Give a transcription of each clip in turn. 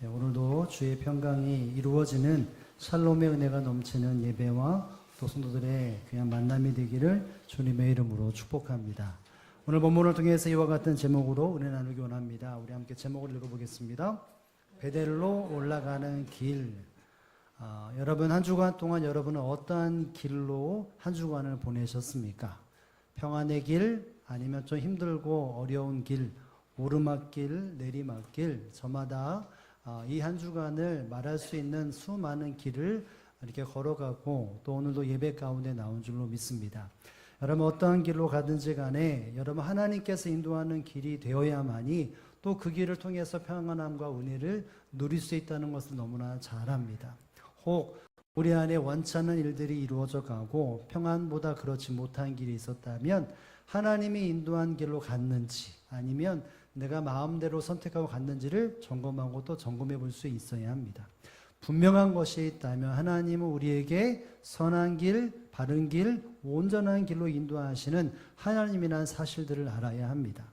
네, 오늘도 주의 평강이 이루어지는 샬롬의 은혜가 넘치는 예배와 또 성도들의 귀한 만남이 되기를 주님의 이름으로 축복합니다. 오늘 본문을 통해서 이와 같은 제목으로 은혜 나누기 원합니다. 우리 함께 제목을 읽어보겠습니다. 베델로 올라가는 길. 여러분 한 주간 동안 여러분은 어떠한 길로 한 주간을 보내셨습니까? 평안의 길, 아니면 좀 힘들고 어려운 길, 오르막길, 내리막길, 저마다 이 한 주간을 말할 수 있는 수많은 길을 이렇게 걸어가고 또 오늘도 예배 가운데 나온 줄로 믿습니다. 여러분 어떠한 길로 가든지 간에 여러분 하나님께서 인도하는 길이 되어야만이 또 그 길을 통해서 평안함과 은혜를 누릴 수 있다는 것을 너무나 잘 압니다. 혹 우리 안에 원치 않는 일들이 이루어져 가고 평안보다 그렇지 못한 길이 있었다면 하나님이 인도한 길로 갔는지 아니면 내가 마음대로 선택하고 갔는지를 점검하고 또 점검해 볼 수 있어야 합니다. 분명한 것이 있다면 하나님은 우리에게 선한 길, 바른 길, 온전한 길로 인도하시는 하나님이라는 사실들을 알아야 합니다.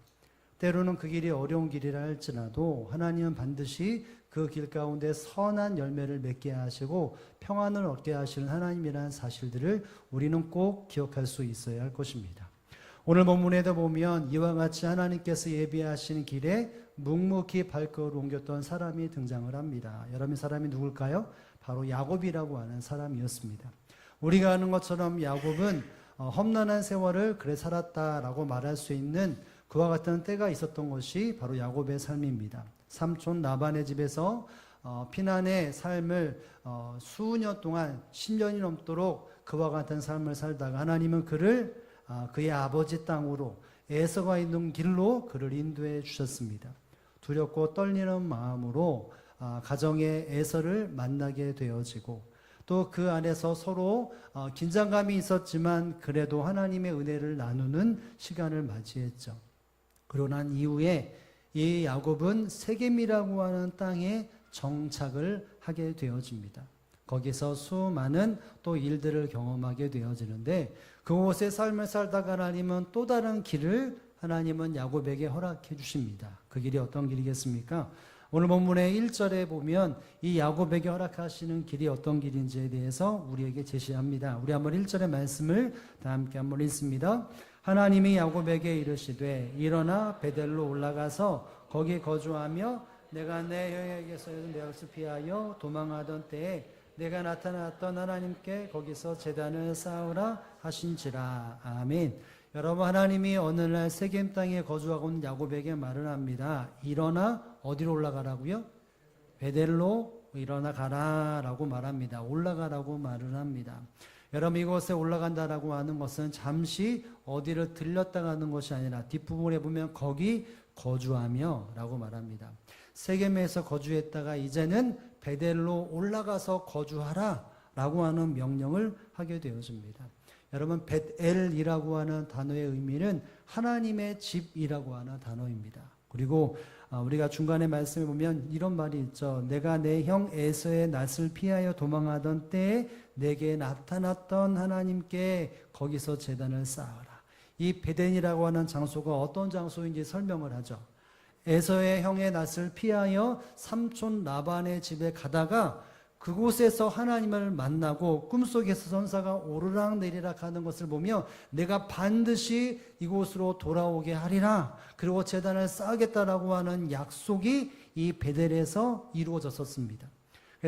때로는 그 길이 어려운 길이라 할지라도 하나님은 반드시 그 길 가운데 선한 열매를 맺게 하시고 평안을 얻게 하시는 하나님이라는 사실들을 우리는 꼭 기억할 수 있어야 할 것입니다. 오늘 본문에도 보면 이와 같이 하나님께서 예비하신 길에 묵묵히 발걸음을 옮겼던 사람이 등장을 합니다. 여러분 사람이 누굴까요? 바로 야곱이라고 하는 사람이었습니다. 우리가 아는 것처럼 야곱은 험난한 세월을 그래 살았다라고 말할 수 있는 그와 같은 때가 있었던 것이 바로 야곱의 삶입니다. 삼촌 라반의 집에서 피난의 삶을 수년 동안 10년이 넘도록 그와 같은 삶을 살다가 하나님은 그를 그의 아버지 땅으로 에서가 있는 길로 그를 인도해 주셨습니다. 두렵고 떨리는 마음으로 가정의 에서를 만나게 되어지고 또 그 안에서 서로 긴장감이 있었지만 그래도 하나님의 은혜를 나누는 시간을 맞이했죠. 그러고 난 이후에 이 야곱은 세겜이라고 하는 땅에 정착을 하게 되어집니다. 거기서 수많은 또 일들을 경험하게 되어지는데 그곳의 삶을 살다가 하나님은 또 다른 길을 하나님은 야곱에게 허락해 주십니다. 그 길이 어떤 길이겠습니까? 오늘 본문의 1절에 보면 이 야곱에게 허락하시는 길이 어떤 길인지에 대해서 우리에게 제시합니다. 우리 한번 1절의 말씀을 다 함께 한번 읽습니다. 하나님이 야곱에게 이르시되 일어나 베델로 올라가서 거기 거주하며 내가 내 형에게서 내 것을 피하여 도망하던 때에 내가 나타났던 하나님께 거기서 제단을 쌓으라 하신지라. 아멘. 여러분 하나님이 어느 날 세겜 땅에 거주하고 있는 야곱에게 말을 합니다. 일어나 어디로 올라가라고요? 베델로 일어나 가라라고 말합니다. 올라가라고 말을 합니다. 여러분 이곳에 올라간다라고 하는 것은 잠시 어디를 들렸다 가는 것이 아니라 뒷부분에 보면 거기 거주하며 라고 말합니다. 세겜에서 거주했다가 이제는 베델로 올라가서 거주하라 라고 하는 명령을 하게 되어집니다. 여러분 벳엘이라고 하는 단어의 의미는 하나님의 집이라고 하는 단어입니다. 그리고 우리가 중간에 말씀해 보면 이런 말이 있죠. 내가 내 형 에서의 낯을 피하여 도망하던 때에 내게 나타났던 하나님께 거기서 제단을 쌓아라. 이 베덴이라고 하는 장소가 어떤 장소인지 설명을 하죠. 에서의 형의 낯을 피하여 삼촌 라반의 집에 가다가 그곳에서 하나님을 만나고 꿈속에서 천사가 오르락 내리락 하는 것을 보며 내가 반드시 이곳으로 돌아오게 하리라. 그리고 제단을 쌓겠다라고 하는 약속이 이 베델에서 이루어졌었습니다.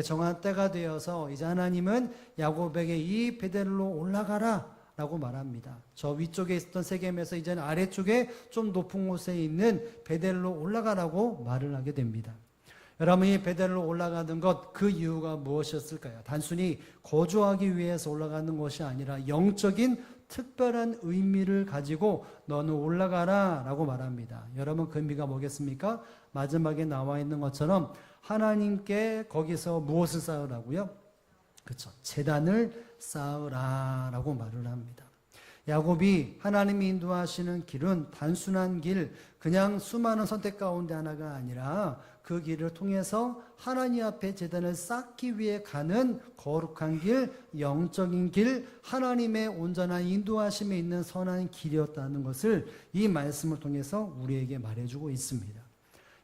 정한 때가 되어서 이제 하나님은 야곱에게 이 베델로 올라가라 라고 말합니다. 저 위쪽에 있었던 세겜에서 이제는 아래쪽에 좀 높은 곳에 있는 베델로 올라가라고 말을 하게 됩니다. 여러분 이 베델로 올라가는 것 그 이유가 무엇이었을까요? 단순히 거주하기 위해서 올라가는 것이 아니라 영적인 특별한 의미를 가지고 너는 올라가라 라고 말합니다. 여러분 그 의미가 뭐겠습니까? 마지막에 나와 있는 것처럼 하나님께 거기서 무엇을 쌓으라고요? 그렇죠. 제단을 쌓으라 라고 말을 합니다. 야곱이 하나님이 인도하시는 길은 단순한 길, 그냥 수많은 선택 가운데 하나가 아니라 그 길을 통해서 하나님 앞에 제단을 쌓기 위해 가는 거룩한 길, 영적인 길, 하나님의 온전한 인도하심에 있는 선한 길이었다는 것을 이 말씀을 통해서 우리에게 말해주고 있습니다.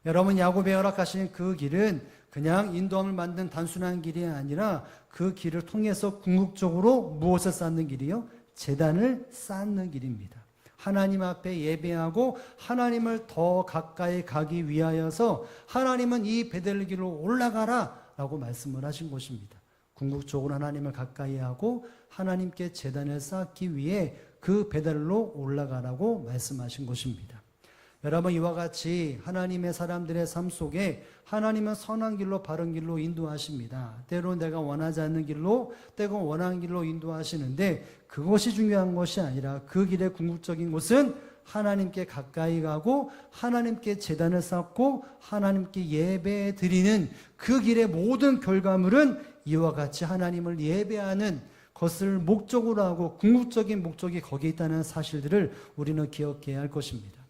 여러분 야곱이 허락하신 그 길은 그냥 인도함을 만든 단순한 길이 아니라 그 길을 통해서 궁극적으로 무엇을 쌓는 길이요? 제단을 쌓는 길입니다. 하나님 앞에 예배하고 하나님을 더 가까이 가기 위하여서 하나님은 이 베델 길로 올라가라 라고 말씀을 하신 것입니다. 궁극적으로 하나님을 가까이 하고 하나님께 제단을 쌓기 위해 그 베델로 올라가라고 말씀하신 것입니다. 여러분, 이와 같이 하나님의 사람들의 삶 속에 하나님은 선한 길로 바른 길로 인도하십니다. 때로 내가 원하지 않는 길로, 때로 원하는 길로 인도하시는데 그것이 중요한 것이 아니라 그 길의 궁극적인 곳은 하나님께 가까이 가고 하나님께 제단을 쌓고 하나님께 예배 드리는 그 길의 모든 결과물은 이와 같이 하나님을 예배하는 것을 목적으로 하고 궁극적인 목적이 거기에 있다는 사실들을 우리는 기억해야 할 것입니다.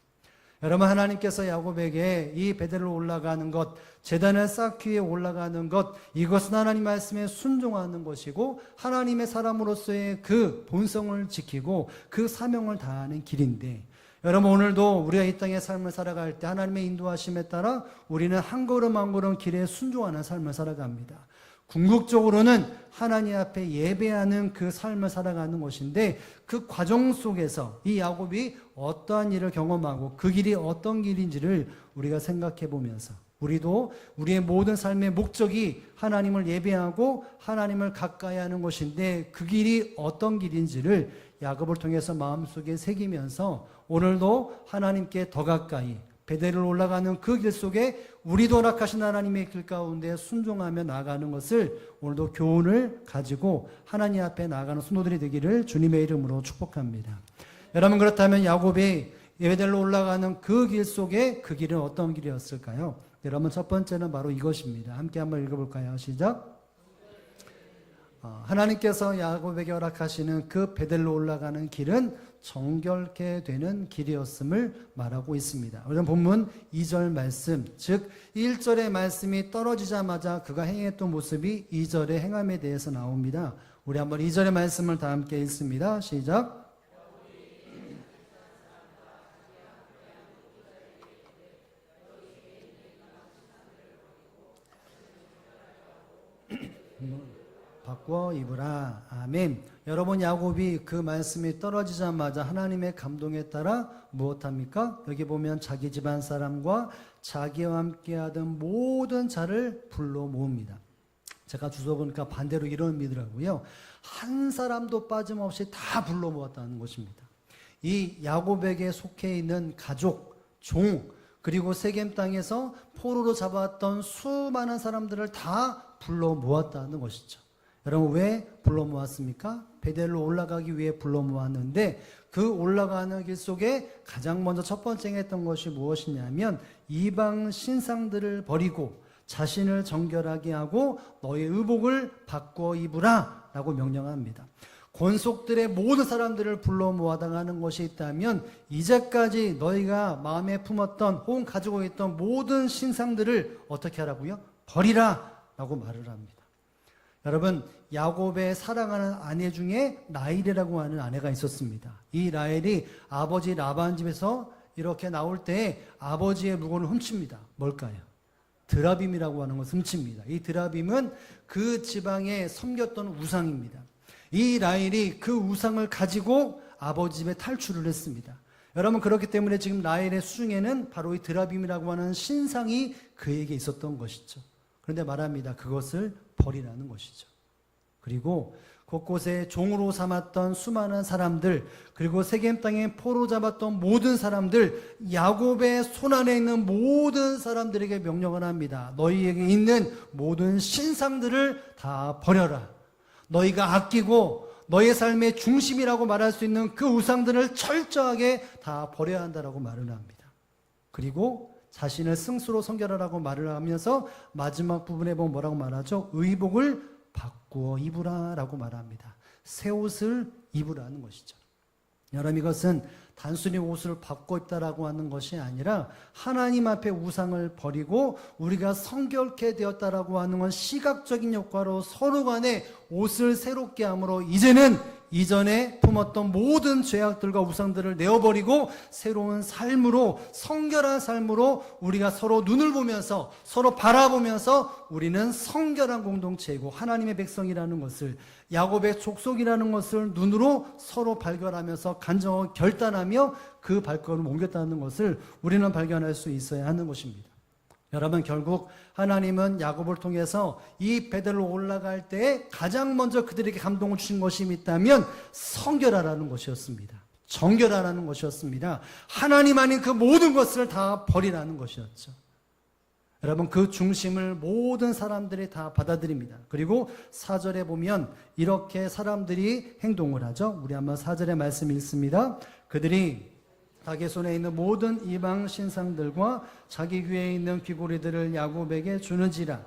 여러분, 하나님께서 야곱에게 이 베델로 올라가는 것, 제단을 쌓기 위해 올라가는 것, 이것은 하나님 말씀에 순종하는 것이고 하나님의 사람으로서의 그 본성을 지키고 그 사명을 다하는 길인데, 여러분, 오늘도 우리가 이 땅의 삶을 살아갈 때 하나님의 인도하심에 따라 우리는 한 걸음 한 걸음 길에 순종하는 삶을 살아갑니다. 궁극적으로는 하나님 앞에 예배하는 그 삶을 살아가는 것인데, 그 과정 속에서 이 야곱이 어떠한 일을 경험하고 그 길이 어떤 길인지를 우리가 생각해 보면서 우리도 우리의 모든 삶의 목적이 하나님을 예배하고 하나님을 가까이 하는 것인데 그 길이 어떤 길인지를 야곱을 통해서 마음속에 새기면서 오늘도 하나님께 더 가까이 베델을 올라가는 그 길 속에 우리도 허락하신 하나님의 길 가운데 순종하며 나아가는 것을 오늘도 교훈을 가지고 하나님 앞에 나아가는 성도들이 되기를 주님의 이름으로 축복합니다. 여러분, 그렇다면 야곱이 베델로 올라가는 그 길 속에 그 길은 어떤 길이었을까요? 여러분, 첫 번째는 바로 이것입니다. 함께 한번 읽어볼까요? 시작. 하나님께서 야곱에게 허락하시는 그 베델로 올라가는 길은 정결케 되는 길이었음을 말하고 있습니다. 오늘 본문 2절 말씀, 즉 1절의 말씀이 떨어지자마자 그가 행했던 모습이 2절의 행함에 대해서 나옵니다. 우리 한번 2절의 말씀을 다 함께 읽습니다. 시작. 바꿔 입으라. 아멘. 여러분, 야곱이 그 말씀이 떨어지자마자 하나님의 감동에 따라 무엇합니까? 여기 보면 자기 집안 사람과 자기와 함께하던 모든 자를 불러 모읍니다. 제가 주워 보니까 반대로 이런 의미더라고요. 한 사람도 빠짐없이 다 불러 모았다는 것입니다. 이 야곱에게 속해 있는 가족, 종, 그리고 세겜 땅에서 포로로 잡아왔던 수많은 사람들을 다 불러 모았다는 것이죠. 여러분, 왜 불러 모았습니까? 베델로 올라가기 위해 불러 모았는데 그 올라가는 길 속에 가장 먼저 첫 번째 했던 것이 무엇이냐면 이방 신상들을 버리고 자신을 정결하게 하고 너의 의복을 바꿔 입으라 라고 명령합니다. 권속들의 모든 사람들을 불러 모아다가 하는 것이 있다면 이제까지 너희가 마음에 품었던 혹은 가지고 있던 모든 신상들을 어떻게 하라고요? 버리라 라고 말을 합니다. 여러분, 야곱의 사랑하는 아내 중에 라헬이라고 하는 아내가 있었습니다. 이 라헬이 아버지 라반 집에서 이렇게 나올 때 아버지의 물건을 훔칩니다. 뭘까요? 드라빔이라고 하는 것을 훔칩니다. 이 드라빔은 그 지방에 섬겼던 우상입니다. 이 라헬이 그 우상을 가지고 아버지 집에 탈출을 했습니다. 여러분, 그렇기 때문에 지금 라헬의 수중에는 바로 이 드라빔이라고 하는 신상이 그에게 있었던 것이죠. 그런데 말합니다. 그것을 버리라는 것이죠. 그리고 곳곳에 종으로 삼았던 수많은 사람들, 그리고 세겜 땅에 포로 잡았던 모든 사람들, 야곱의 손안에 있는 모든 사람들에게 명령을 합니다. 너희에게 있는 모든 신상들을 다 버려라. 너희가 아끼고 너의 삶의 중심이라고 말할 수 있는 그 우상들을 철저하게 다 버려야 한다라고 말을 합니다. 그리고 자신을 승수로 성결하라고 말을 하면서 마지막 부분에 보면 뭐라고 말하죠? 의복을 바꾸어 입으라 라고 말합니다. 새 옷을 입으라는 것이죠. 여러분, 이것은 단순히 옷을 바꿔 입다라고 하는 것이 아니라 하나님 앞에 우상을 버리고 우리가 성결케 되었다라고 하는 건 시각적인 효과로 서로 간에 옷을 새롭게 함으로 이제는 이전에 품었던 모든 죄악들과 우상들을 내어버리고 새로운 삶으로, 성결한 삶으로 우리가 서로 눈을 보면서, 서로 바라보면서 우리는 성결한 공동체이고 하나님의 백성이라는 것을, 야곱의 족속이라는 것을 눈으로 서로 발견하면서 간절하게 결단하며 그 발걸음을 옮겼다는 것을 우리는 발견할 수 있어야 하는 것입니다. 여러분, 결국 하나님은 야곱을 통해서 이 베델로 올라갈 때 가장 먼저 그들에게 감동을 주신 것이 있다면 성결하라는 것이었습니다. 정결하라는 것이었습니다. 하나님 아닌 그 모든 것을 다 버리라는 것이었죠. 여러분, 그 중심을 모든 사람들이 다 받아들입니다. 그리고 4절에 보면 이렇게 사람들이 행동을 하죠. 우리 한번 4절의 말씀 읽습니다. 그들이 자기 손에 있는 모든 이방 신상들과 자기 귀에 있는 귀고리들을 야곱에게 주는지라.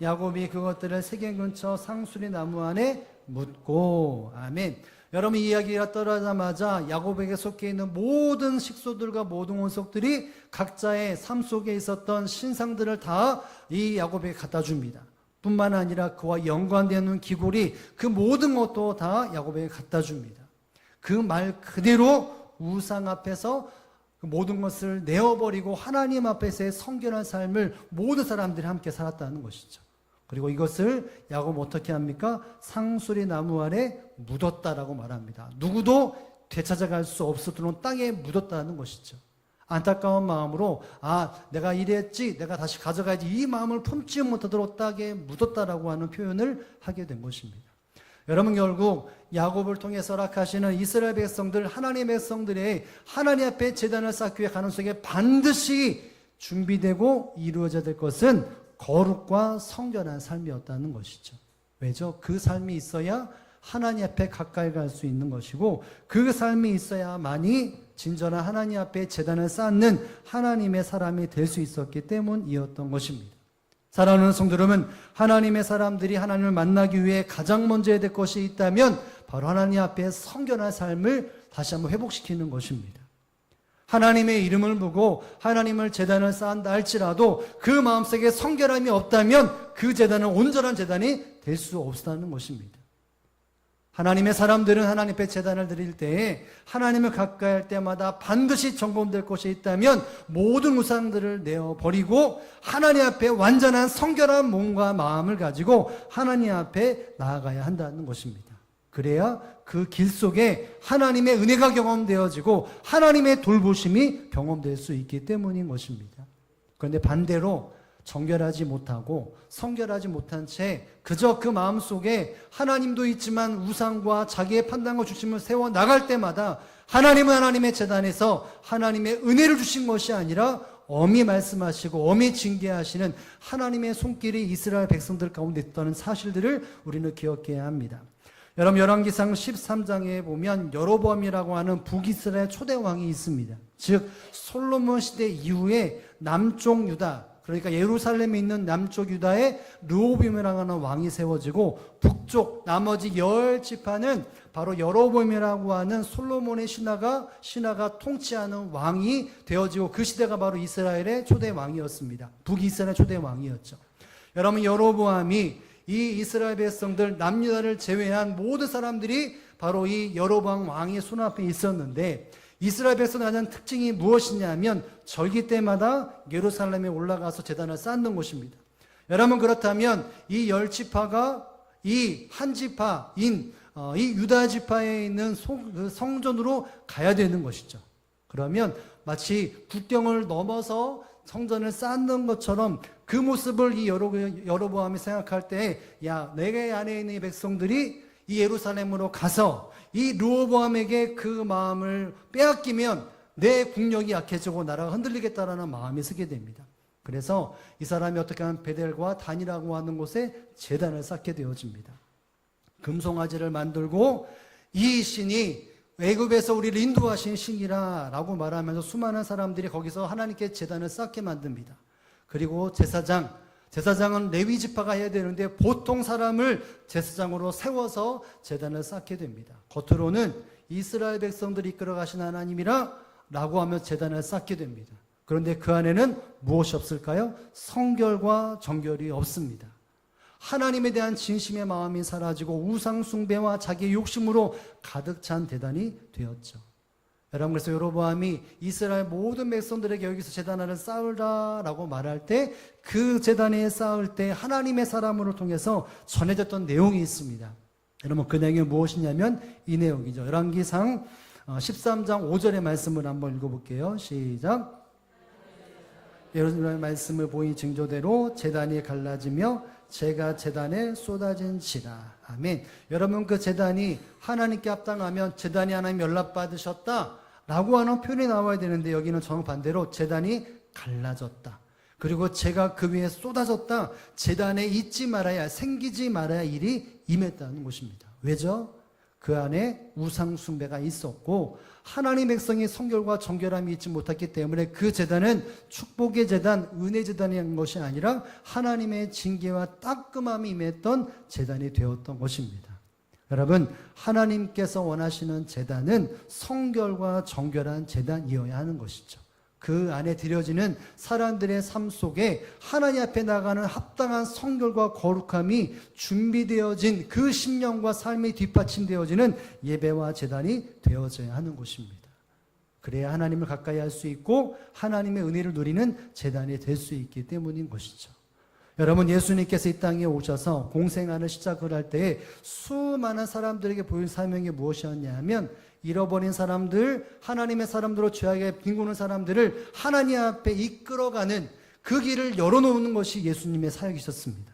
야곱이 그것들을 세겜 근처 상수리 나무 안에 묻고. 아멘. 여러분, 이 이야기가 떨어지자마자 야곱에게 속해 있는 모든 식소들과 모든 원속들이 각자의 삶 속에 있었던 신상들을 다 이 야곱에게 갖다 줍니다. 뿐만 아니라 그와 연관되는 귀고리, 그 모든 것도 다 야곱에게 갖다 줍니다. 그 말 그대로 우상 앞에서 모든 것을 내어버리고 하나님 앞에서의 성결한 삶을 모든 사람들이 함께 살았다는 것이죠. 그리고 이것을 야곱 어떻게 합니까? 상수리 나무 아래 묻었다라고 말합니다. 누구도 되찾아갈 수 없었던 땅에 묻었다는 것이죠. 안타까운 마음으로 내가 이랬지, 내가 다시 가져가야지, 이 마음을 품지 못하도록 땅에 묻었다라고 하는 표현을 하게 된 것입니다. 여러분, 결국 야곱을 통해 허락하시는 이스라엘 백성들, 하나님의 백성들의 하나님 앞에 제단을 쌓기 위해 가는 속에 반드시 준비되고 이루어져야 될 것은 거룩과 성결한 삶이었다는 것이죠. 왜죠? 그 삶이 있어야 하나님 앞에 가까이 갈 수 있는 것이고, 그 삶이 있어야만이 진정한 하나님 앞에 제단을 쌓는 하나님의 사람이 될 수 있었기 때문이었던 것입니다. 사랑하는 성도 여러분, 하나님의 사람들이 하나님을 만나기 위해 가장 먼저 해야 될 것이 있다면 바로 하나님 앞에 성결한 삶을 다시 한번 회복시키는 것입니다. 하나님의 이름을 보고 하나님을 제단을 쌓는다 할지라도 그 마음속에 성결함이 없다면 그 제단은 온전한 제단이 될 수 없다는 것입니다. 하나님의 사람들은 하나님 앞에 제단을 드릴 때에 하나님을 가까이 할 때마다 반드시 점검될 것이 있다면 모든 우상들을 내어버리고 하나님 앞에 완전한 성결한 몸과 마음을 가지고 하나님 앞에 나아가야 한다는 것입니다. 그래야 그 길 속에 하나님의 은혜가 경험되어지고 하나님의 돌보심이 경험될 수 있기 때문인 것입니다. 그런데 반대로 정결하지 못하고 성결하지 못한 채 그저 그 마음속에 하나님도 있지만 우상과 자기의 판단과 중심을 세워 나갈 때마다 하나님은 하나님의 제단에서 하나님의 은혜를 주신 것이 아니라 엄히 말씀하시고 엄히 징계하시는 하나님의 손길이 이스라엘 백성들 가운데 있다는 사실들을 우리는 기억해야 합니다. 여러분, 열왕기상 13장에 보면 여로보암이라고 하는 북이스라엘 초대 왕이 있습니다. 즉 솔로몬 시대 이후에 남쪽 유다, 그러니까 예루살렘에 있는 남쪽 유다에 르호보암이라고 하는 왕이 세워지고 북쪽 나머지 10지파는 바로 여로보암이라고 하는 솔로몬의 신하가 통치하는 왕이 되어지고 그 시대가 바로 이스라엘의 초대 왕이었습니다. 북이스라엘 초대 왕이었죠. 여러분, 여로보암이 이 이스라엘 백성들 남유다를 제외한 모든 사람들이 바로 이 여로보암 왕의 손앞에 있었는데 이스라엘 백성의 가장 특징이 무엇이냐면 절기 때마다 예루살렘에 올라가서 제단을 쌓는 것입니다. 여러분, 그렇다면 이 10지파가 이 한 지파인 이 유다 지파에 있는 성전으로 가야 되는 것이죠. 그러면 마치 국경을 넘어서 성전을 쌓는 것처럼 그 모습을 이 여로보암이 생각할 때, 내게 안에 있는 이 백성들이 이 예루살렘으로 가서 이 르호보암에게 그 마음을 빼앗기면 내 국력이 약해지고 나라가 흔들리겠다라는 마음이 쓰게 됩니다. 그래서 이 사람이 어떻게 하면 베델과 단이라고 하는 곳에 제단을 쌓게 되어집니다. 금송아지를 만들고 이 신이 애굽에서 우리를 인도하신 신이라고 말하면서 수많은 사람들이 거기서 하나님께 제단을 쌓게 만듭니다. 그리고 제사장은 레위 지파가 해야 되는데 보통 사람을 제사장으로 세워서 제단을 쌓게 됩니다. 겉으로는 이스라엘 백성들이 이끌어 가신 하나님이라 라고 하며 제단을 쌓게 됩니다. 그런데 그 안에는 무엇이 없을까요? 성결과 정결이 없습니다. 하나님에 대한 진심의 마음이 사라지고 우상 숭배와 자기의 욕심으로 가득 찬 대단이 되었죠. 여러분, 그래서 여로보암이 이스라엘 모든 백성들에게 여기서 제단 하나를 쌓으라라고 말할 때 그 제단에 쌓을 때 하나님의 사람으로 통해서 전해졌던 내용이 있습니다. 여러분, 그 내용이 무엇이냐면 이 내용이죠. 열왕기상 13장 5절의 말씀을 한번 읽어볼게요. 시작. 여러분의 말씀을 보이 징조대로 제단이 갈라지며 제가 제단에 쏟아진지라. 아멘. 여러분, 그 제단이 하나님께 합당하면 제단이 하나님 연락받으셨다 라고 하는 표현이 나와야 되는데 여기는 정반대로 제단이 갈라졌다. 그리고 제가 그 위에 쏟아졌다. 제단에 있지 말아야, 생기지 말아야 일이 임했다는 것입니다. 왜죠? 그 안에 우상 숭배가 있었고 하나님 백성이 성결과 정결함이 있지 못했기 때문에 그 제단은 축복의 제단, 은혜 제단이 것이 아니라 하나님의 징계와 따끔함이 임했던 제단이 되었던 것입니다. 여러분, 하나님께서 원하시는 제단은 성결과 정결한 제단이어야 하는 것이죠. 그 안에 드려지는 사람들의 삶 속에 하나님 앞에 나가는 합당한 성결과 거룩함이 준비되어진 그 심령과 삶이 뒷받침되어지는 예배와 제단이 되어져야 하는 것입니다. 그래야 하나님을 가까이 할 수 있고 하나님의 은혜를 누리는 제단이 될 수 있기 때문인 것이죠. 여러분, 예수님께서 이 땅에 오셔서 공생활을 시작을 할 때에 수많은 사람들에게 보일 사명이 무엇이었냐 하면 잃어버린 사람들, 하나님의 사람들로 죄악에 빈구는 사람들을 하나님 앞에 이끌어가는 그 길을 열어놓는 것이 예수님의 사역이셨습니다.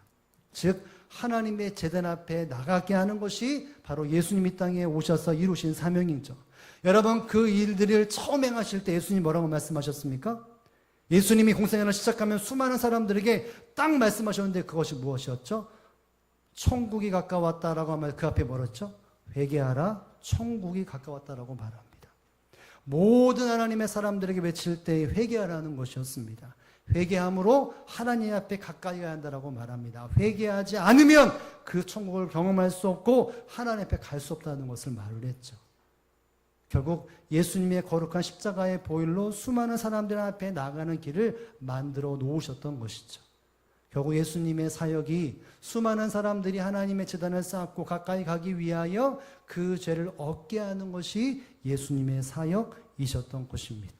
즉 하나님의 제단 앞에 나가게 하는 것이 바로 예수님이 땅에 오셔서 이루신 사명이죠. 여러분, 그 일들을 처음 행하실 때 예수님이 뭐라고 말씀하셨습니까? 예수님이 공생애를 시작하면 수많은 사람들에게 딱 말씀하셨는데 그것이 무엇이었죠? 천국이 가까웠다라고 하면 그 앞에 뭐랬죠? 회개하라, 천국이 가까웠다라고 말합니다. 모든 하나님의 사람들에게 외칠 때 회개하라는 것이었습니다. 회개함으로 하나님 앞에 가까이 가야 한다라고 말합니다. 회개하지 않으면 그 천국을 경험할 수 없고 하나님 앞에 갈 수 없다는 것을 말을 했죠. 결국 예수님의 거룩한 십자가의 보혈로 수많은 사람들 앞에 나가는 길을 만들어 놓으셨던 것이죠. 결국 예수님의 사역이 수많은 사람들이 하나님의 제단을 쌓고 가까이 가기 위하여 그 죄를 얻게 하는 것이 예수님의 사역이셨던 것입니다.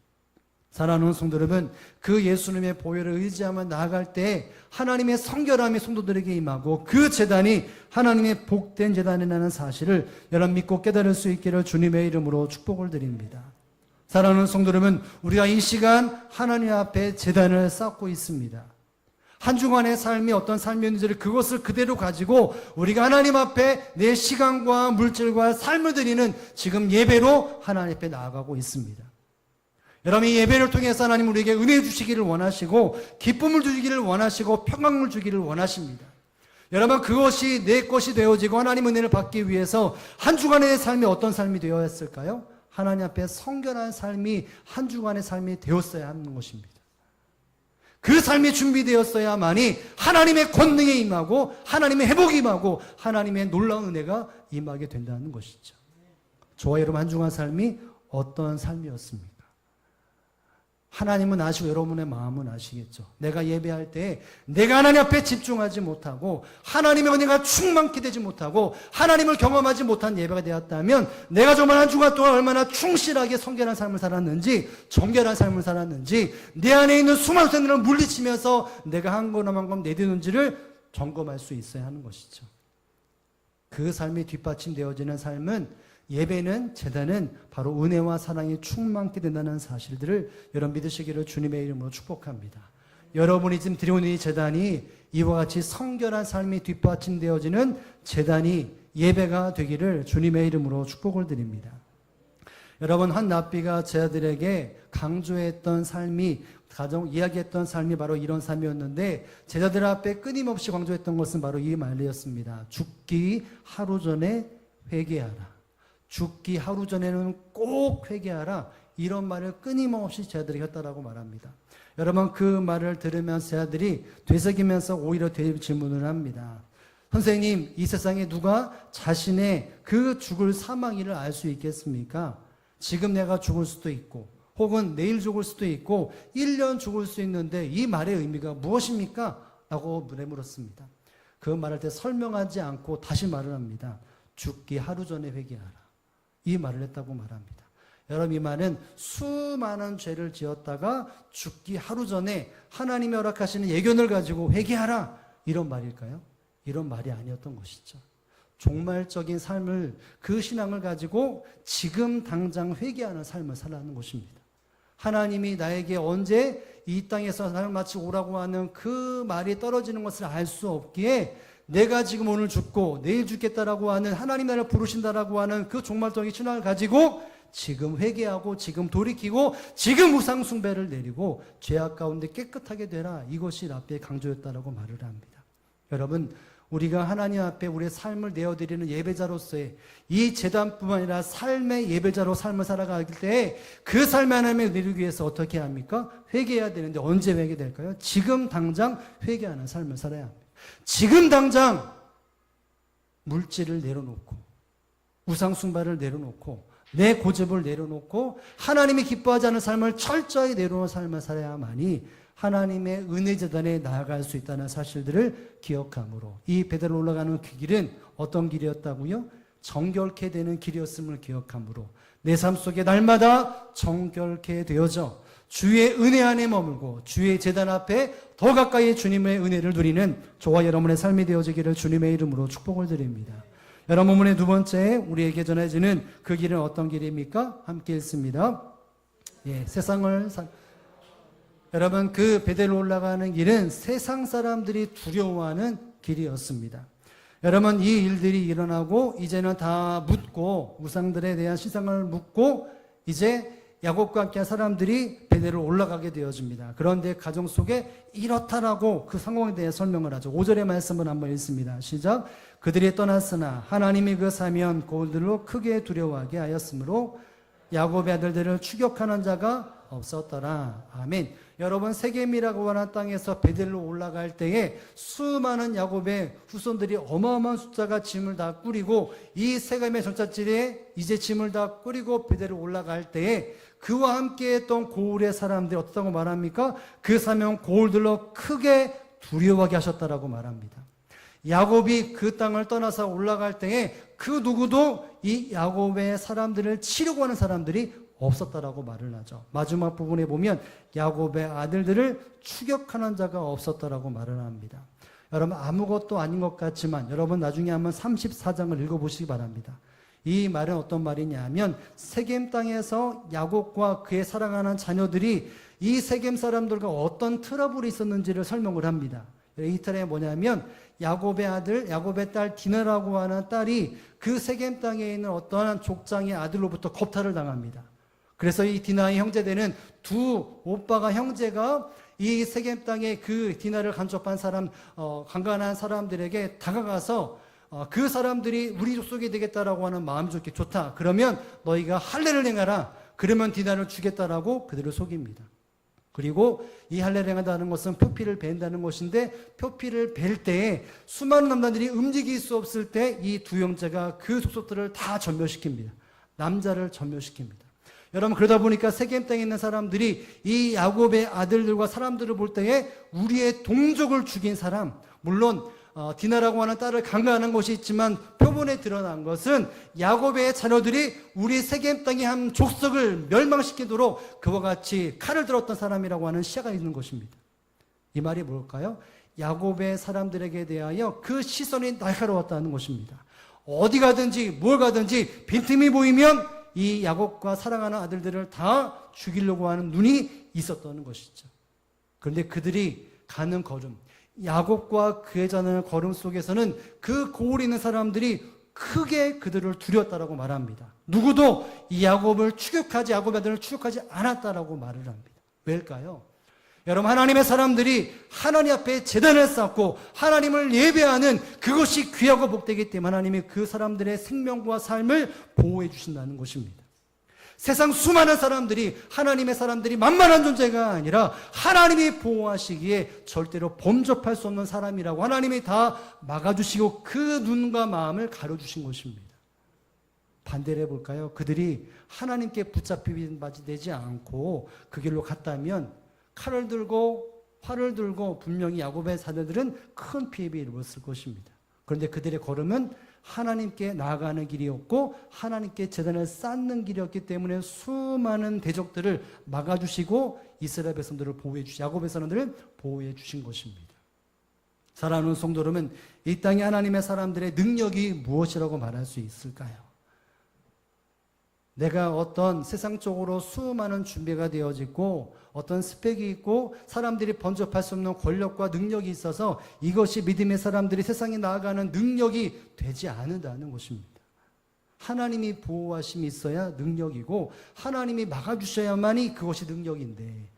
사랑하는 성도 여러분, 그 예수님의 보혈을 의지하며 나아갈 때 하나님의 성결함이 성도들에게 임하고 그 제단이 하나님의 복된 제단이라는 사실을 여러분 믿고 깨달을 수 있기를 주님의 이름으로 축복을 드립니다. 사랑하는 성도 여러분, 우리가 이 시간 하나님 앞에 제단을 쌓고 있습니다. 한 주간의 삶이 어떤 삶이었는지를 그것을 그대로 가지고 우리가 하나님 앞에 내 시간과 물질과 삶을 드리는 지금 예배로 하나님 앞에 나아가고 있습니다. 여러분, 이 예배를 통해서 하나님 우리에게 은혜 주시기를 원하시고 기쁨을 주시기를 원하시고 평강을 주기를 원하십니다. 여러분, 그것이 내 것이 되어지고 하나님 은혜를 받기 위해서 한 주간의 삶이 어떤 삶이 되어야 했을까요? 하나님 앞에 성결한 삶이 한 주간의 삶이 되었어야 하는 것입니다. 그 삶이 준비되었어야만이 하나님의 권능에 임하고 하나님의 회복이 임하고 하나님의 놀라운 은혜가 임하게 된다는 것이죠. 저와 여러분 한 주간 삶이 어떤 삶이었습니까? 하나님은 아시고 여러분의 마음은 아시겠죠. 내가 예배할 때 내가 하나님 앞에 집중하지 못하고 하나님의 은혜가 충만케 되지 못하고 하나님을 경험하지 못한 예배가 되었다면 내가 정말 한 주간 동안 얼마나 충실하게 성결한 삶을 살았는지 정결한 삶을 살았는지 내 안에 있는 수많은 쇠들을 물리치면서 내가 한 걸음 한 걸음 내딛는지를 점검할 수 있어야 하는 것이죠. 그 삶이 뒷받침되어지는 삶은 예배는 제단은 바로 은혜와 사랑이 충만케 된다는 사실들을 여러분 믿으시기를 주님의 이름으로 축복합니다. 여러분이 지금 드리는 이 제단이 이와 같이 성결한 삶이 뒷받침되어지는 제단이 예배가 되기를 주님의 이름으로 축복을 드립니다. 여러분, 한 랍비가 제 아들에게 강조했던 삶이 이야기했던 삶이 바로 이런 삶이었는데 제자들 앞에 끊임없이 강조했던 것은 바로 이 말이었습니다. 죽기 하루 전에 회개하라. 죽기 하루 전에는 꼭 회개하라. 이런 말을 끊임없이 제 아들이 했다라고 말합니다. 여러분, 그 말을 들으면서 제 아들이 되새기면서 오히려 질문을 합니다. 선생님, 이 세상에 누가 자신의 그 죽을 사망일을 알 수 있겠습니까? 지금 내가 죽을 수도 있고 혹은 내일 죽을 수도 있고 1년 죽을 수 있는데 이 말의 의미가 무엇입니까? 라고 물었습니다. 그 말할 때 설명하지 않고 다시 말을 합니다. 죽기 하루 전에 회개하라. 이 말을 했다고 말합니다. 여러분, 이 말은 수많은 죄를 지었다가 죽기 하루 전에 하나님이 허락하시는 예견을 가지고 회개하라, 이런 말일까요? 이런 말이 아니었던 것이죠. 종말적인 삶을, 그 신앙을 가지고 지금 당장 회개하는 삶을 살아가는 것입니다. 하나님이 나에게 언제 이 땅에서 나를 마치고 오라고 하는 그 말이 떨어지는 것을 알 수 없기에, 내가 지금 오늘 죽고 내일 죽겠다라고 하는, 하나님 나를 부르신다라고 하는 그 종말적인 신앙을 가지고 지금 회개하고 지금 돌이키고 지금 우상 숭배를 내리고 죄악 가운데 깨끗하게 되라, 이것이 라삐의 강조였다라고 말을 합니다. 여러분, 우리가 하나님 앞에 우리의 삶을 내어드리는 예배자로서의 이 제단뿐만 아니라 삶의 예배자로 삶을 살아가길 때 그 삶의 하나님을 누리기 위해서 어떻게 합니까? 회개해야 되는데 언제 회개될까요? 지금 당장 회개하는 삶을 살아야 합니다. 지금 당장 물질을 내려놓고 우상 숭배를 내려놓고 내 고집을 내려놓고 하나님이 기뻐하지 않는 삶을 철저히 내려놓은 삶을 살아야만이 하나님의 은혜 제단에 나아갈 수 있다는 사실들을 기억함으로, 이 베델로 올라가는 그 길은 어떤 길이었다고요? 정결케 되는 길이었음을 기억함으로 내 삶 속에 날마다 정결케 되어져 주의 은혜 안에 머물고 주의 제단 앞에 더 가까이 주님의 은혜를 누리는 저와 여러분의 삶이 되어지기를 주님의 이름으로 축복을 드립니다. 여러분, 본문의 두 번째 우리에게 전해지는 그 길은 어떤 길입니까? 함께 읽습니다. 여러분, 그 베델로 올라가는 길은 세상 사람들이 두려워하는 길이었습니다. 여러분, 이 일들이 일어나고 이제는 다 묻고 우상들에 대한 시상을 묻고 이제 야곱과 함께한 사람들이 베델로 올라가게 되어집니다. 그런데 가정 속에 이렇다라고 그 상황에 대해 설명을 하죠. 5절의 말씀을 한번 읽습니다. 시작. 그들이 떠났으나 하나님이 그 사면 그들로 크게 두려워하게 하였으므로 야곱의 아들들을 추격하는 자가 없었더라. 아멘. 여러분, 세겜이라고 하는 땅에서 베델로 올라갈 때에 수많은 야곱의 후손들이 어마어마한 숫자가 짐을 다 꾸리고 이 세겜의 전차질에 이제 짐을 다 꾸리고 베델로 올라갈 때에 그와 함께 했던 고울의 사람들이 어떻다고 말합니까? 그 사명 고울들로 크게 두려워하게 하셨다라고 말합니다. 야곱이 그 땅을 떠나서 올라갈 때에 그 누구도 이 야곱의 사람들을 치려고 하는 사람들이 없었다라고 말을 하죠. 마지막 부분에 보면 야곱의 아들들을 추격하는 자가 없었다라고 말을 합니다. 여러분, 아무것도 아닌 것 같지만 여러분 나중에 한번 34장을 읽어보시기 바랍니다. 이 말은 어떤 말이냐 하면 세겜 땅에서 야곱과 그의 사랑하는 자녀들이 이 세겜 사람들과 어떤 트러블이 있었는지를 설명을 합니다. 이 트러블이 뭐냐면 야곱의 아들, 야곱의 딸 디나라고 하는 딸이 그 세겜 땅에 있는 어떠한 족장의 아들로부터 겁탈을 당합니다. 그래서 이 디나의 형제되는 두 오빠가 형제가 이 세겜 땅에 그 디나를 간접한 사람, 강간한 사람들에게 다가가서 그 사람들이 우리 족속이 되겠다라고 하는 마음이 좋다. 그러면 너희가 할례를 행하라. 그러면 디나를 주겠다라고 그들을 속입니다. 그리고 이 할례를 행한다는 것은 표피를 벤다는 것인데 표피를 벨 때에 수많은 남자들이 움직일 수 없을 때 이 두 형제가 그 족속들을 다 전멸시킵니다. 남자를 전멸시킵니다. 여러분, 그러다 보니까 세겜 땅에 있는 사람들이 이 야곱의 아들들과 사람들을 볼 때에 우리의 동족을 죽인 사람, 물론 디나라고 하는 딸을 강간하는 것이 있지만 표본에 드러난 것은 야곱의 자녀들이 우리 세겜 땅의 한 족속을 멸망시키도록 그와 같이 칼을 들었던 사람이라고 하는 시야가 있는 것입니다. 이 말이 뭘까요? 야곱의 사람들에게 대하여 그 시선이 날카로웠다는 것입니다. 어디 가든지 뭘 가든지 빈틈이 보이면 이 야곱과 사랑하는 아들들을 다 죽이려고 하는 눈이 있었다는 것이죠. 그런데 그들이 가는 걸음, 야곱과 그의 자녀의 걸음 속에서는 그 고울 있는 사람들이 크게 그들을 두려웠다라고 말합니다. 누구도 이 야곱의 아들을 추격하지 않았다라고 말을 합니다. 왜일까요? 여러분, 하나님의 사람들이 하나님 앞에 제단을 쌓고 하나님을 예배하는 그것이 귀하고 복되기 때문에 하나님이 그 사람들의 생명과 삶을 보호해 주신다는 것입니다. 세상 수많은 사람들이 하나님의 사람들이 만만한 존재가 아니라 하나님이 보호하시기에 절대로 범접할 수 없는 사람이라고 하나님이 다 막아주시고 그 눈과 마음을 가려주신 것입니다. 반대로 해볼까요? 그들이 하나님께 붙잡히지 되지 않고 그 길로 갔다면 칼을 들고 활을 들고 분명히 야곱의 자녀들은 큰 피해를 입었을 것입니다. 그런데 그들의 걸음은 하나님께 나아가는 길이었고 하나님께 제단을 쌓는 길이었기 때문에 수많은 대적들을 막아주시고 이스라엘 백성들을 보호해 주시, 야곱의 사람들을 보호해 주신 것입니다. 사랑하는 성도 여러분, 이 땅에 하나님의 사람들의 능력이 무엇이라고 말할 수 있을까요? 내가 어떤 세상적으로 수많은 준비가 되어지고 어떤 스펙이 있고 사람들이 번접할 수 없는 권력과 능력이 있어서 이것이 믿음의 사람들이 세상에 나아가는 능력이 되지 않는다는 것입니다. 하나님이 보호하심이 있어야 능력이고 하나님이 막아주셔야만이 그것이 능력인데,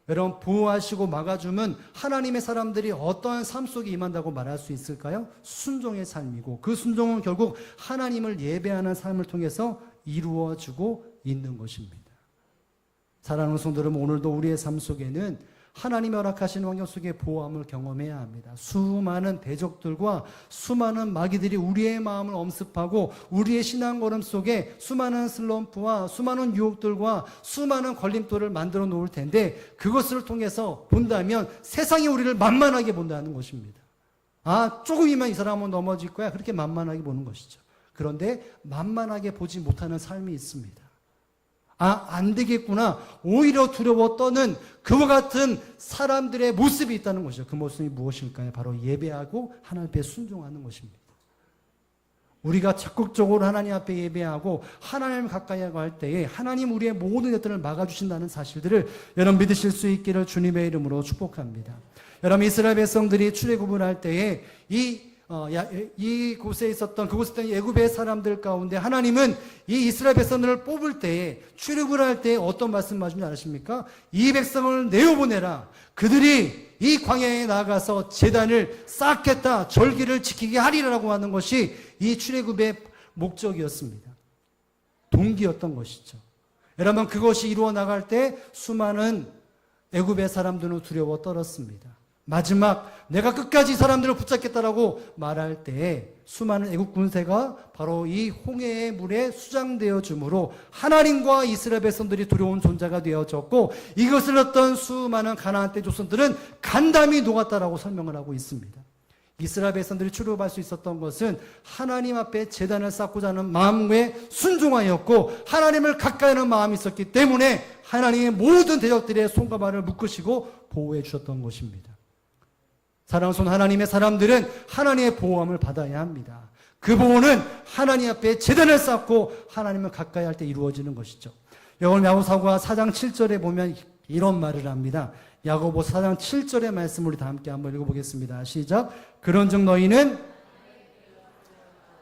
여러분, 보호하시고 막아주면 하나님의 사람들이 어떠한 삶 속에 임한다고 말할 수 있을까요? 순종의 삶이고 그 순종은 결국 하나님을 예배하는 삶을 통해서 이루어지고 있는 것입니다. 사랑하는 성도 여러분, 오늘도 우리의 삶 속에는 하나님이 허락하신 환경 속에 보호함을 경험해야 합니다. 수많은 대적들과 수많은 마귀들이 우리의 마음을 엄습하고 우리의 신앙 걸음 속에 수많은 슬럼프와 수많은 유혹들과 수많은 걸림돌을 만들어 놓을 텐데, 그것을 통해서 본다면 세상이 우리를 만만하게 본다는 것입니다. 아, 조금이면 이 사람은 넘어질 거야, 그렇게 만만하게 보는 것이죠. 그런데 만만하게 보지 못하는 삶이 있습니다. 아, 안 되겠구나, 오히려 두려워 떠는 그와 같은 사람들의 모습이 있다는 것이죠. 그 모습이 무엇일까요? 바로 예배하고 하나님 앞에 순종하는 것입니다. 우리가 적극적으로 하나님 앞에 예배하고 하나님을 가까이 하고 할 때에 하나님 우리의 모든 것들을 막아주신다는 사실들을 여러분 믿으실 수 있기를 주님의 이름으로 축복합니다. 여러분, 이스라엘 백성들이 출애굽을 할 때에 이곳에 있었던, 그곳에 있던 애굽의 사람들 가운데 하나님은 이 이스라엘 백성들을 뽑을 때에, 출애굽을 할 때에 어떤 말씀 하시는지 아십니까? 이 백성을 내어보내라. 그들이 이 광야에 나가서 제단을 쌓겠다, 절기를 지키게 하리라고 하는 것이 이 출애굽의 목적이었습니다. 동기였던 것이죠. 여러분, 그것이 이루어 나갈 때 수많은 애굽의 사람들은 두려워 떨었습니다. 마지막 내가 끝까지 이 사람들을 붙잡겠다라고 말할 때에 수많은 애국 군세가 바로 이 홍해의 물에 수장되어 주므로 하나님과 이스라엘 백성들이 두려운 존재가 되어졌고, 이것을 어떤 수많은 가나안 땅 조선들은 간담이 녹았다라고 설명을 하고 있습니다. 이스라엘 백성들이 출애굽할 수 있었던 것은 하나님 앞에 제단을 쌓고자 하는 마음에 순종하였고 하나님을 가까이 하는 마음이 있었기 때문에 하나님의 모든 대적들의 손과 발을 묶으시고 보호해 주셨던 것입니다. 사랑스러운 하나님의 사람들은 하나님의 보호함을 받아야 합니다. 그 보호는 하나님 앞에 제단을 쌓고 하나님을 가까이 할 때 이루어지는 것이죠. 여러분, 야고보서 4장 7절에 보면 이런 말을 합니다. 야고보서 4장 7절의 말씀을 우리 다 함께 한번 읽어보겠습니다. 시작. 그런즉 너희는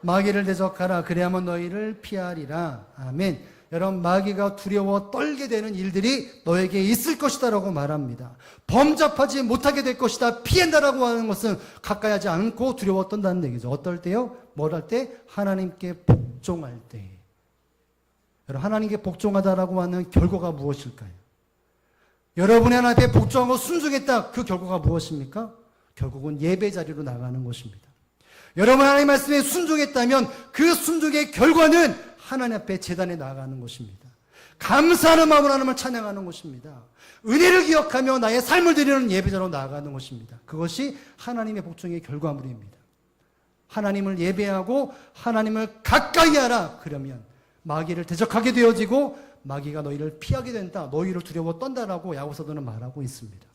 마귀를 대적하라. 그래야만 너희를 피하리라. 아멘. 여러분, 마귀가 두려워 떨게 되는 일들이 너에게 있을 것이다 라고 말합니다. 범접하지 못하게 될 것이다, 피한다라고 하는 것은 가까이 하지 않고 두려워 떤다는 얘기죠. 어떨 때요? 뭘 할 때? 하나님께 복종할 때. 여러분, 하나님께 복종하다라고 하는 결과가 무엇일까요? 여러분이 하나님께 복종하고 순종했다, 그 결과가 무엇입니까? 결국은 예배 자리로 나가는 것입니다. 여러분, 하나님 말씀에 순종했다면 그 순종의 결과는 하나님 앞에 제단에 나아가는 것입니다. 감사하는 마음으로 하나님을 찬양하는 것입니다. 은혜를 기억하며 나의 삶을 드리는 예배자로 나아가는 것입니다. 그것이 하나님의 복종의 결과물입니다. 하나님을 예배하고 하나님을 가까이 하라. 그러면 마귀를 대적하게 되어지고 마귀가 너희를 피하게 된다, 너희를 두려워 떤다라고 야고보서는 말하고 있습니다.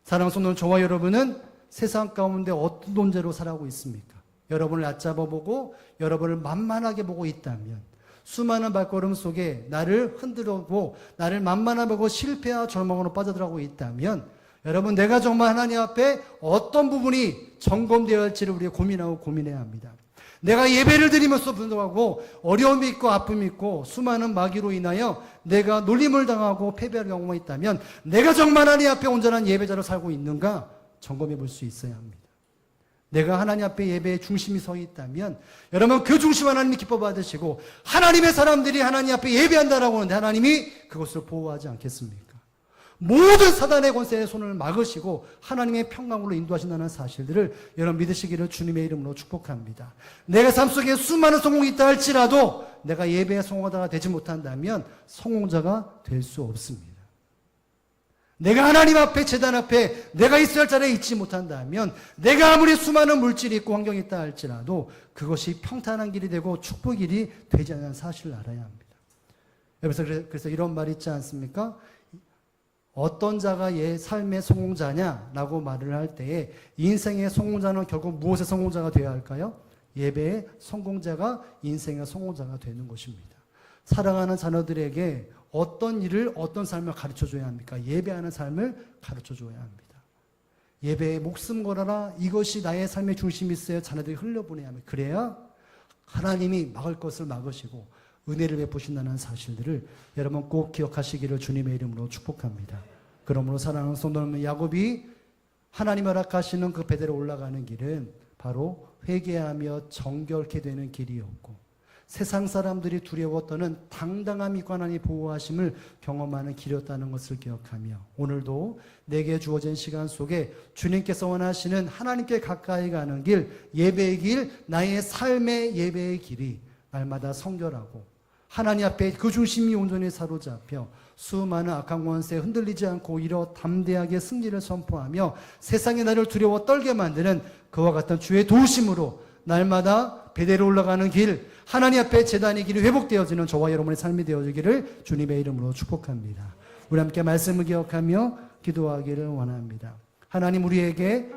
사랑하는 성도 저와 여러분은 세상 가운데 어떤 존재로 살아가고 있습니까? 여러분을 얕잡아 보고 여러분을 만만하게 보고 있다면, 수많은 발걸음 속에 나를 흔들어보고 나를 만만하게 보고 실패와 절망으로 빠져들어가고 있다면, 여러분, 내가 정말 하나님 앞에 어떤 부분이 점검되어야 할지를 우리가 고민하고 고민해야 합니다. 내가 예배를 드리면서 불구하고 어려움이 있고 아픔이 있고 수많은 마귀로 인하여 내가 놀림을 당하고 패배할 경우가 있다면, 내가 정말 하나님 앞에 온전한 예배자로 살고 있는가 점검해 볼 수 있어야 합니다. 내가 하나님 앞에 예배의 중심이 서 있다면, 여러분, 그 중심 하나님이 기뻐 받으시고 하나님의 사람들이 하나님 앞에 예배한다라고 하는데 하나님이 그것을 보호하지 않겠습니까? 모든 사단의 권세의 손을 막으시고 하나님의 평강으로 인도하신다는 사실들을 여러분 믿으시기를 주님의 이름으로 축복합니다. 내가 삶 속에 수많은 성공이 있다 할지라도 내가 예배에 성공하다가 되지 못한다면 성공자가 될 수 없습니다. 내가 하나님 앞에 제단 앞에 내가 있어야 할 자리에 있지 못한다면 내가 아무리 수많은 물질이 있고 환경이 있다 할지라도 그것이 평탄한 길이 되고 축복의 길이 되지 않는 사실을 알아야 합니다. 그래서 이런 말이 있지 않습니까? 어떤 자가 얘 삶의 성공자냐라고 말을 할 때에 인생의 성공자는 결국 무엇의 성공자가 되어야 할까요? 예배의 성공자가 인생의 성공자가 되는 것입니다. 사랑하는 자녀들에게 어떤 일을 어떤 삶을 가르쳐줘야 합니까? 예배하는 삶을 가르쳐줘야 합니다. 예배에 목숨 걸어라. 이것이 나의 삶의 중심이 있어야 자녀들이 흘려보내야 합니다. 그래야 하나님이 막을 것을 막으시고 은혜를 베푸신다는 사실들을 여러분 꼭 기억하시기를 주님의 이름으로 축복합니다. 그러므로 사랑하는 성도 여러분, 야곱이 하나님 허락하시는 그 베델에 올라가는 길은 바로 회개하며 정결케 되는 길이었고 세상 사람들이 두려워 떠는 당당함 있고 하나님의 보호하심을 경험하는 길이었다는 것을 기억하며 오늘도 내게 주어진 시간 속에 주님께서 원하시는 하나님께 가까이 가는 길, 예배의 길, 나의 삶의 예배의 길이 날마다 성결하고 하나님 앞에 그 중심이 온전히 사로잡혀 수많은 악한 권세에 흔들리지 않고 이러 담대하게 승리를 선포하며 세상이 나를 두려워 떨게 만드는 그와 같은 주의 도우심으로 날마다 베델에 올라가는 길, 하나님 앞에 제단의 길이 회복되어지는 저와 여러분의 삶이 되어지기를 주님의 이름으로 축복합니다. 우리 함께 말씀을 기억하며 기도하기를 원합니다. 하나님, 우리에게